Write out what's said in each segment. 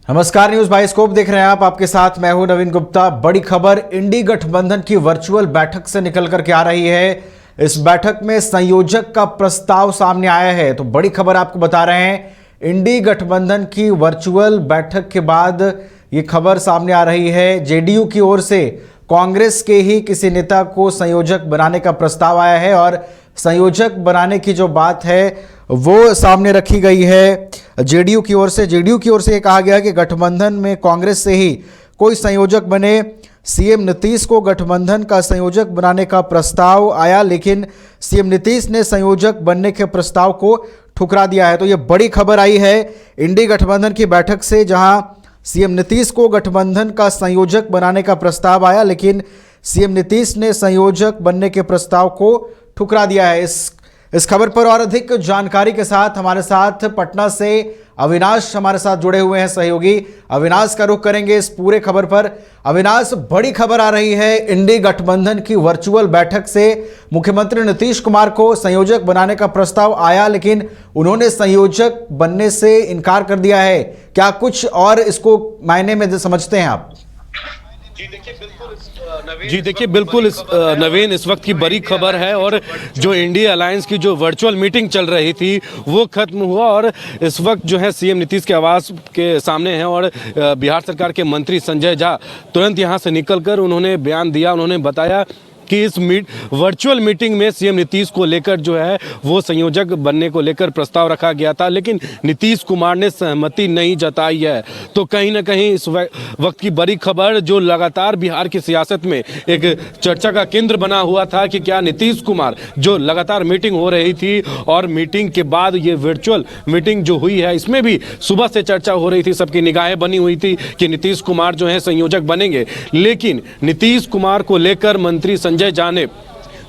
नमस्कार, news bioscope देख रहे हैं आप। आपके साथ मैं हूं नवीन गुप्ता। बड़ी खबर इंडी गठबंधन की वर्चुअल बैठक से निकल करके आ रही है। इस बैठक में संयोजक का प्रस्ताव सामने आया है, तो बड़ी खबर आपको बता रहे हैं। इंडी गठबंधन की वर्चुअल बैठक के बाद ये खबर सामने आ रही है। जेडीयू की ओर से कांग्रेस के ही किसी नेता को संयोजक बनाने का प्रस्ताव आया है और संयोजक बनाने की जो बात है वो सामने रखी गई है जेडीयू की ओर से। जेडीयू की ओर से ये कहा गया कि गठबंधन में कांग्रेस से ही कोई संयोजक बने। सीएम नीतीश को गठबंधन का संयोजक बनाने का प्रस्ताव आया, लेकिन सीएम नीतीश ने संयोजक बनने के प्रस्ताव को ठुकरा दिया है। तो ये बड़ी खबर आई है इंडी गठबंधन की बैठक से, जहां सीएम नीतीश को गठबंधन का संयोजक बनाने का प्रस्ताव आया, लेकिन सीएम नीतीश ने संयोजक बनने के प्रस्ताव को ठुकरा दिया है। इस खबर पर और अधिक जानकारी के साथ हमारे साथ पटना से अविनाश हमारे साथ जुड़े हुए हैं, सहयोगी। अविनाश का रुख करेंगे इस पूरे खबर पर। अविनाश, बड़ी खबर आ रही है इंडी गठबंधन की वर्चुअल बैठक से। मुख्यमंत्री नीतीश कुमार को संयोजक बनाने का प्रस्ताव आया, लेकिन उन्होंने संयोजक बनने से इनकार कर दिया है। क्या कुछ और इसको मायने में समझते हैं आप? जी देखिए बिल्कुल नवीन, इस वक्त की बड़ी खबर है। और जो इंडिया अलायंस की जो वर्चुअल मीटिंग चल रही थी वो खत्म हुआ और इस वक्त जो है सीएम नीतीश के आवास के सामने हैं और बिहार सरकार के मंत्री संजय झा तुरंत यहां से निकलकर उन्होंने बयान दिया। उन्होंने बताया कि इस वर्चुअल मीटिंग में सीएम नीतीश को लेकर जो है वो संयोजक बनने को लेकर प्रस्ताव रखा गया था, लेकिन नीतीश कुमार ने सहमति नहीं जताई है। तो कहीं ना कहीं इस वक्त की बड़ी खबर जो लगातार बिहार की सियासत में एक चर्चा का केंद्र बना हुआ था कि क्या नीतीश कुमार, जो लगातार मीटिंग हो रही थी और मीटिंग के बाद ये वर्चुअल मीटिंग जो हुई है इसमें भी सुबह से चर्चा हो रही थी, सबकी निगाहें बनी हुई थी कि नीतीश कुमार जो है संयोजक बनेंगे। लेकिन नीतीश कुमार को लेकर मंत्री संजय झा ने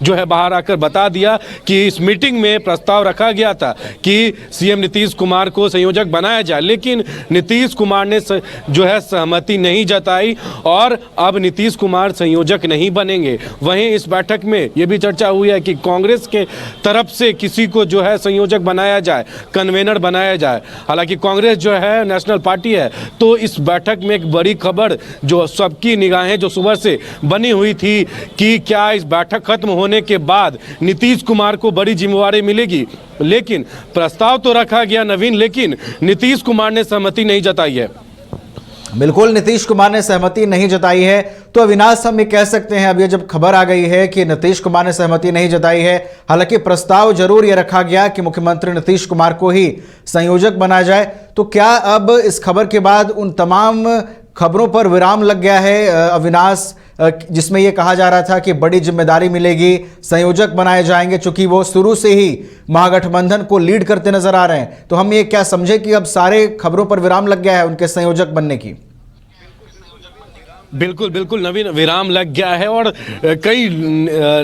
जो है बाहर आकर बता दिया कि इस मीटिंग में प्रस्ताव रखा गया था कि सीएम नीतीश कुमार को संयोजक बनाया जाए, लेकिन नीतीश कुमार ने जो है सहमति नहीं जताई और अब नीतीश कुमार संयोजक नहीं बनेंगे। वहीं इस बैठक में यह भी चर्चा हुई है कि कांग्रेस के तरफ से किसी को जो है संयोजक बनाया जाए, कन्वेनर बनाया जाए। हालांकि कांग्रेस जो है नेशनल पार्टी है, तो इस बैठक में एक बड़ी खबर जो सबकी निगाहें जो सुबह से बनी हुई थी कि क्या इस बैठक खत्म होने के बाद नीतीश कुमार को बड़ी जिम्मेवारी मिलेगी। लेकिन प्रस्ताव तो रखा गया नवीन, लेकिन नीतीश कुमार ने सहमति नहीं जताई है। बिल्कुल, नीतीश कुमार ने सहमति नहीं जताई है। तो अविनाश, हम ये कह सकते हैं अब ये जब खबर आ गई है कि नीतीश कुमार ने सहमति नहीं जताई है, हालांकि प्रस्ताव जरूर ये रखा गया कि मुख्यमंत्री नीतीश कुमार को ही संयोजक बनाया जाए, तो क्या अब इस खबर के बाद उन तमाम खबरों पर विराम लग गया है अविनाश, जिसमें यह कहा जा रहा था कि बड़ी जिम्मेदारी मिलेगी, संयोजक बनाए जाएंगे, चूंकि वो शुरू से ही महागठबंधन को लीड करते नजर आ रहे हैं? तो हम ये क्या समझे कि अब सारे खबरों पर विराम लग गया है उनके संयोजक बनने की? बिल्कुल बिल्कुल नवीन, विराम लग गया है और कई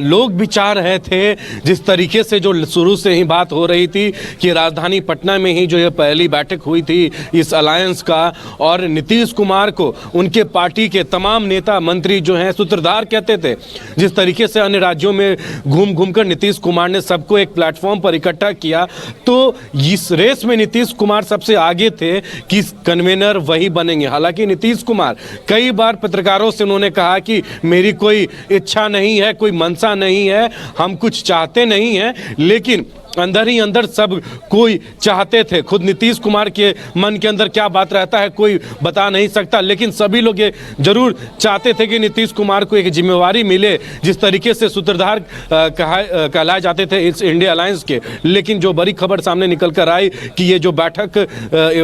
लोग भी चाह रहे थे, जिस तरीके से जो शुरू से ही बात हो रही थी कि राजधानी पटना में ही जो ये पहली बैठक हुई थी इस अलायंस का, और नीतीश कुमार को उनके पार्टी के तमाम नेता मंत्री जो हैं सूत्रधार कहते थे। जिस तरीके से अन्य राज्यों में घूम घूम कर नीतीश कुमार ने सबको एक प्लेटफॉर्म पर इकट्ठा किया, तो इस रेस में नीतीश कुमार सबसे आगे थे कि कन्वेनर वही बनेंगे। हालांकि नीतीश कुमार कई बार पत्रकारों से उन्होंने कहा कि मेरी कोई इच्छा नहीं है, कोई मनसा नहीं है, हम कुछ चाहते नहीं हैं, लेकिन अंदर ही अंदर सब कोई चाहते थे। खुद नीतीश कुमार के मन के अंदर क्या बात रहता है कोई बता नहीं सकता, लेकिन सभी लोग ये जरूर चाहते थे कि नीतीश कुमार को एक जिम्मेवारी मिले, जिस तरीके से सूत्रधार कहलाए जाते थे इस इंडिया अलायंस के। लेकिन जो बड़ी खबर सामने निकल कर आई कि ये जो बैठक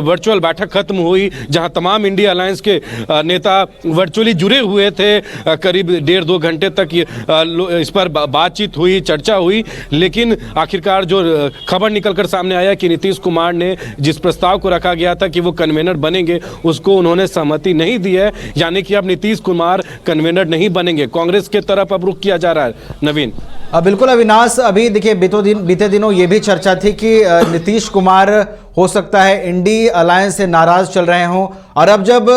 वर्चुअल बैठक खत्म हुई, जहां तमाम इंडिया अलायंस के नेता वर्चुअली जुड़े हुए थे, करीब 1.5-2 घंटे तक इस पर बातचीत हुई, चर्चा हुई, लेकिन आखिरकार जो खबर निकलकर सामने आया कि नीतीश कुमार ने जिस प्रस्ताव को रखा गया था कि वो कन्वेनर बनेंगे, उसको उन्होंने सहमति नहीं दी है। यानी कि अब नीतीश कुमार कन्वेनर नहीं बनेंगे। कांग्रेस के तरफ अब रुख किया जा रहा है नवीन। बिल्कुल अविनाश, अभी देखिए बीते दिनों ये भी चर्चा थी कि नीतीश कुमार हो सकता है इंडी अलायंस से नाराज चल रहे हों, और अब जब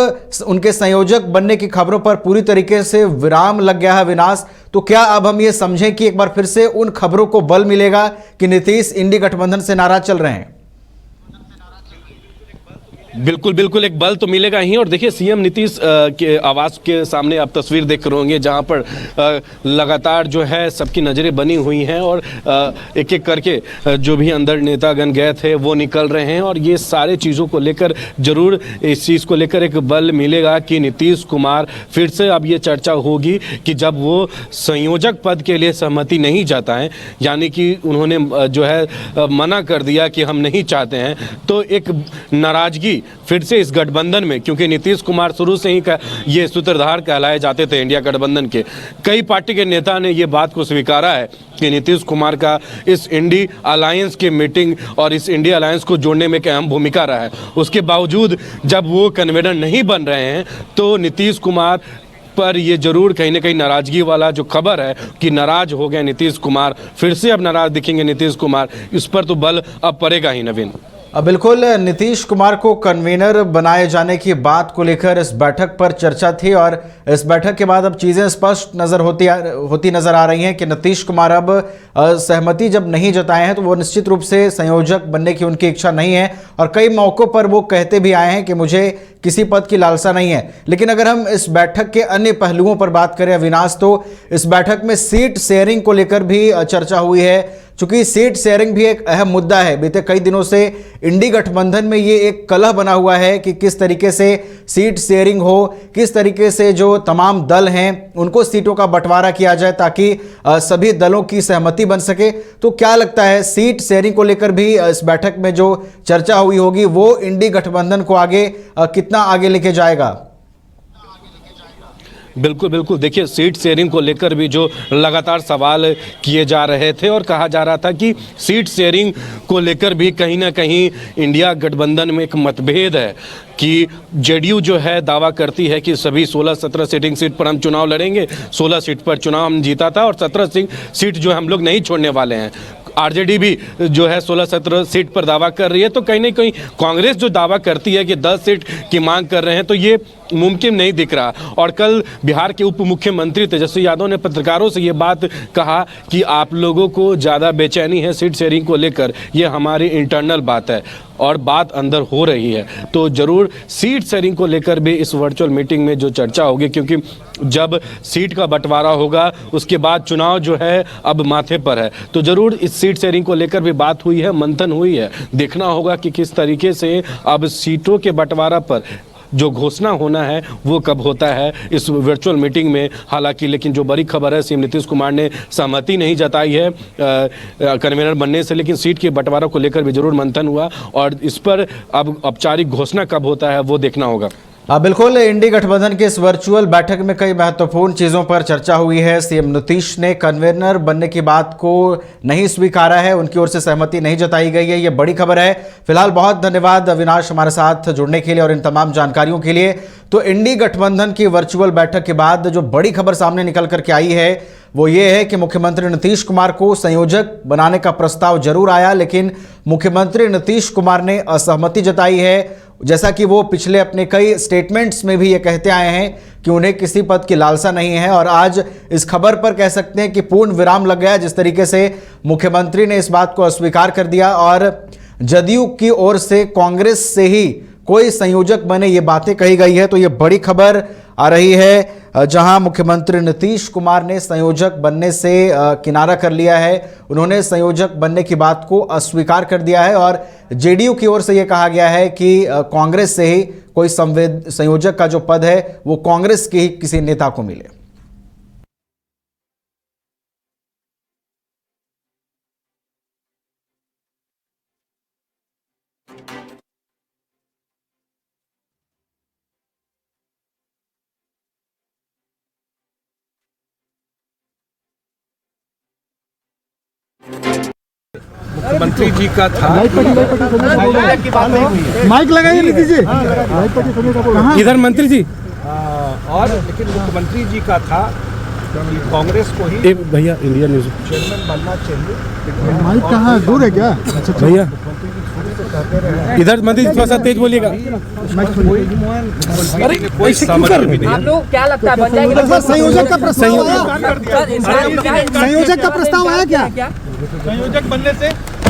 उनके संयोजक बनने की खबरों पर पूरी तरीके से विराम लग गया है अविनाश, तो क्या अब हम ये समझें कि एक बार फिर से उन खबरों को बल मिलेगा कि नीतीश इंडी गठबंधन से नाराज चल रहे हैं? बिल्कुल बिल्कुल एक बल तो मिलेगा ही। और देखिए सीएम नीतीश के आवास के सामने आप तस्वीर देख रहे होंगे जहां पर लगातार जो है सबकी नज़रें बनी हुई हैं और एक एक करके जो भी अंदर नेतागण गए थे वो निकल रहे हैं। और ये सारे चीज़ों को लेकर जरूर इस चीज़ को लेकर एक बल मिलेगा कि नीतीश कुमार फिर से अब ये चर्चा होगी कि जब वो संयोजक पद के लिए सहमति नहीं जताएं, यानी कि उन्होंने जो है मना कर दिया कि हम नहीं चाहते हैं, तो एक नाराजगी फिर से इस गठबंधन में, क्योंकि नीतीश कुमार शुरू से ही ये सूत्रधार कहलाए जाते थे इंडिया गठबंधन के। कई पार्टी के नेता ने ये बात को स्वीकारा है कि नीतीश कुमार का इस इंडी अलायंस की मीटिंग और इस इंडिया अलायंस को जोड़ने में एक अहम भूमिका रहा है। उसके बावजूद जब वो कन्वीनर नहीं बन रहे हैं तो नीतीश कुमार पर ये जरूर कहीं ना कहीं नाराजगी वाला जो खबर है कि नाराज हो गए नीतीश कुमार, फिर से अब नाराज दिखेंगे नीतीश कुमार, इस पर तो बल अब पड़ेगा ही नवीन। बिल्कुल, नीतीश कुमार को कन्वीनर बनाए जाने की बात को लेकर इस बैठक पर चर्चा थी और इस बैठक के बाद अब चीज़ें स्पष्ट होती नजर आ रही हैं कि नीतीश कुमार अब सहमति जब नहीं जताए हैं तो वो निश्चित रूप से संयोजक बनने की उनकी इच्छा नहीं है। और कई मौक़ों पर वो कहते भी आए हैं कि मुझे किसी पद की लालसा नहीं है। लेकिन अगर हम इस बैठक के अन्य पहलुओं पर बात करें अविनाश, तो इस बैठक में सीट शेयरिंग को लेकर भी चर्चा हुई है। चूंकि सीट शेयरिंग भी एक अहम मुद्दा है, बीते कई दिनों से इंडी गठबंधन में ये एक कलह बना हुआ है कि किस तरीके से सीट शेयरिंग हो, किस तरीके से जो तमाम दल हैं उनको सीटों का बंटवारा किया जाए ताकि सभी दलों की सहमति बन सके। तो क्या लगता है, सीट शेयरिंग को लेकर भी इस बैठक में जो चर्चा हुई होगी वो इंडी गठबंधन को आगे कितना आगे लेके जाएगा? बिल्कुल बिल्कुल, देखिए सीट शेयरिंग को लेकर भी जो लगातार सवाल किए जा रहे थे और कहा जा रहा था कि सीट शेयरिंग को लेकर भी कहीं ना कहीं इंडिया गठबंधन में एक मतभेद है कि जेडीयू जो है दावा करती है कि सभी 16-17 सिटिंग सीट पर हम चुनाव लड़ेंगे, 16 सीट पर चुनाव हम जीता था और 17 सीट जो हम लोग नहीं छोड़ने वाले हैं। आरजेडी भी जो है 16-17 सीट पर दावा कर रही है। तो कहीं ना कहीं कांग्रेस जो दावा करती है कि 10 सीट की मांग कर रहे हैं, तो ये मुमकिन नहीं दिख रहा। और कल बिहार के उप मुख्यमंत्री तेजस्वी यादव ने पत्रकारों से ये बात कहा कि आप लोगों को ज़्यादा बेचैनी है सीट शेयरिंग को लेकर, ये हमारी इंटरनल बात है और बात अंदर हो रही है। तो ज़रूर सीट शेयरिंग को लेकर भी इस वर्चुअल मीटिंग में जो चर्चा होगी, क्योंकि जब सीट का बंटवारा होगा उसके बाद चुनाव जो है अब माथे पर है, तो ज़रूर इस सीट शेयरिंग को लेकर भी बात हुई है, मंथन हुई है। देखना होगा कि किस तरीके से अब सीटों के बंटवारा पर जो घोषणा होना है वो कब होता है इस वर्चुअल मीटिंग में। हालांकि लेकिन जो बड़ी खबर है, सीएम नीतीश कुमार ने सहमति नहीं जताई है कन्वीनर बनने से, लेकिन सीट के बंटवारा को लेकर भी जरूर मंथन हुआ और इस पर अब औपचारिक घोषणा कब होता है वो देखना होगा। बिल्कुल, इंडी गठबंधन की इस वर्चुअल बैठक में कई महत्वपूर्ण चीज़ों पर चर्चा हुई है। सीएम नीतीश ने कन्वीनर बनने की बात को नहीं स्वीकारा है, उनकी ओर से सहमति नहीं जताई गई है, ये बड़ी खबर है। फिलहाल बहुत धन्यवाद अविनाश हमारे साथ जुड़ने के लिए और इन तमाम जानकारियों के लिए। तो इंडी गठबंधन की वर्चुअल बैठक के बाद जो बड़ी खबर सामने निकल करके आई है वो ये है कि मुख्यमंत्री नीतीश कुमार को संयोजक बनाने का प्रस्ताव जरूर आया, लेकिन मुख्यमंत्री नीतीश कुमार ने असहमति जताई है। जैसा कि वो पिछले अपने कई स्टेटमेंट्स में भी ये कहते आए हैं कि उन्हें किसी पद की लालसा नहीं है और आज इस खबर पर कह सकते हैं कि पूर्ण विराम लग गया, जिस तरीके से मुख्यमंत्री ने इस बात को अस्वीकार कर दिया और जदयू की ओर से कांग्रेस से ही कोई संयोजक बने ये बातें कही गई है। तो ये बड़ी खबर आ रही है जहां मुख्यमंत्री नीतीश कुमार ने संयोजक बनने से किनारा कर लिया है, उन्होंने संयोजक बनने की बात को अस्वीकार कर दिया है और जेडीयू की ओर से यह कहा गया है कि कांग्रेस से ही कोई संयोजक का जो पद है वो कांग्रेस के ही किसी नेता को मिले। मुख्यमंत्री जी का था, माइक लगाइए नीतीश जी, इधर मंत्री जी, और लेकिन मुख्यमंत्री जी का था कि कांग्रेस को ही भैया इंडिया न्यूज चेयरमैन बनना चाहिए। माइक कहाँ दूर है क्या? भैया इधर मंत्री जी थोड़ा सा तेज बोलिएगा। अरे कोई समझ भी नहीं। आप लोग क्या लगता है बन जाएंगे? संयोजक का प्रस्ताव आया, संयोजक का प्रस्ताव आया क्या? संयोजक बनने से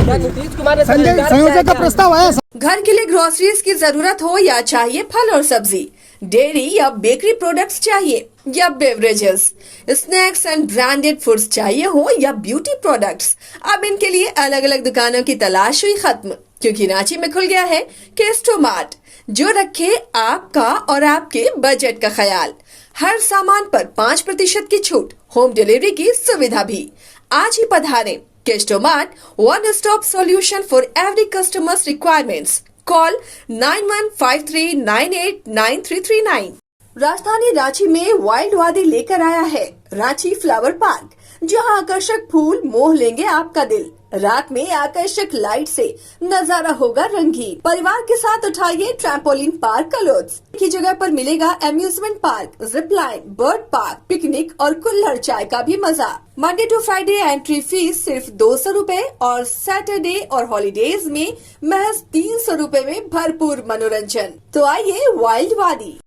नीतीश कुमार ने संयोजक का प्रस्ताव आया। घर के लिए ग्रोसरीज की जरूरत हो या चाहिए फल और सब्जी, डेयरी या बेकरी प्रोडक्ट्स चाहिए या beverages, snacks and branded foods चाहिए हो या ब्यूटी प्रोडक्ट्स, अब इनके लिए अलग अलग दुकानों की तलाश हुई खत्म, क्योंकि रांची में खुल गया है केस्टो मार्ट, जो रखे आपका और आपके बजट का ख्याल। हर सामान पर 5% की छूट, होम डिलीवरी की सुविधा भी। आज ही पधारें Kesto mart, one stop solution for every customers requirements. Call 9153989339। राजधानी रांची में वाइल्ड वादी लेकर आया है रांची फ्लावर पार्क, जहां आकर्षक फूल मोह लेंगे आपका दिल। रात में आकर्षक लाइट से नजारा होगा रंगीन। परिवार के साथ उठाइए ट्रैम्पोलिन पार्क का लुत्फ। की जगह पर मिलेगा amusement park, zip line, bird park, picnic और कुल्हड़ चाय का भी मजा। Monday to Friday entry fee सिर्फ 200 रूपए और सैटरडे और हॉलीडेज में महज 300 रूपए में भरपूर मनोरंजन। तो आइए वाइल्ड वादी।